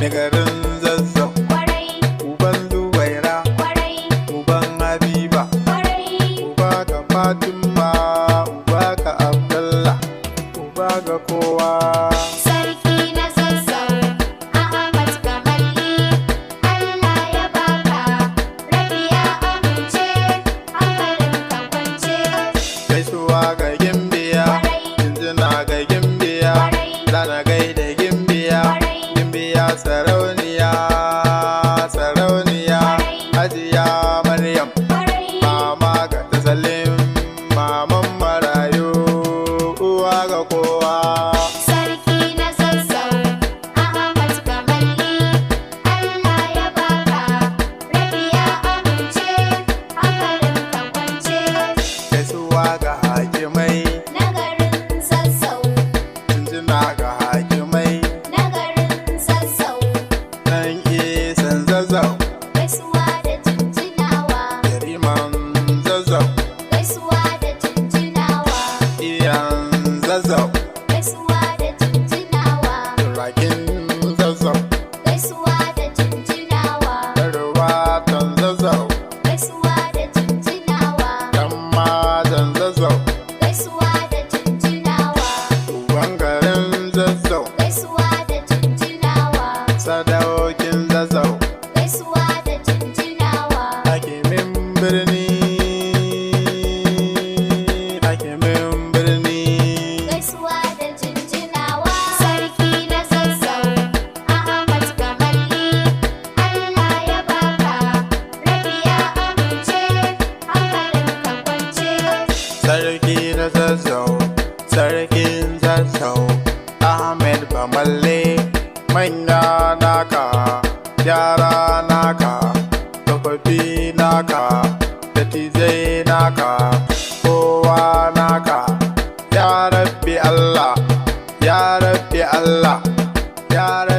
na garin Zazzau, uban Zubaira, uban Habiba, uba ga Fatima, uba ga Abdullah, uba ga kowa. Sarki na Zazzau, Ahmad Kamalli, Allah ya baka, Rabi ya amince, hankalin ka kwance. Gaisuwa ga Gimbiya, jinjina ga Gimbiya, zana gaida Gimbiya, Gimbiya sarauniya, sarauniya, Hajiya Maryam, mama ga Tasalim, maman marayu, uwa ga kowa. Sarki na Zazzau, Ahmad Kamalli, Allah ya baka, Rabi ya amince, hankalin ka kwance. Gaisuwa ga hakimai, Na garin Zazzau, jinjina ga hakimai, na garin Zazzau, nan isan Zazzau, gaisuwa da jinjinawa, yariman Zazzau, gaisuwa da jinjinawa, iyan Zazzau, gaisuwa da jinjinawa, turakin Zazzau, gaisuwa da jinjinawa, Yarwatan Zazzau, gaisuwa da jinjinawa, yan matan Zazzau, gaisuwa da jinjinawa, uban garin Zazzau, gaisuwa da jinjinawa, sadaukin Zazzau, gaisuwa da jinjinawa, hakimin birni, hakimin birni. gaisuwa da jinjinawa. Sarki na Zazzau, Ahmad Kamalli, Allah ya baka, Rabi ya amince, hankalin ka kwance. Sarki na Zazzau, sarkin Zazzau, Ahmed Bamalle, manya naka, yara naka, tsofaffi naka, dattijai naka, kowa naka, ya rabbi Allah, ya rabbi Allah, ya rabbi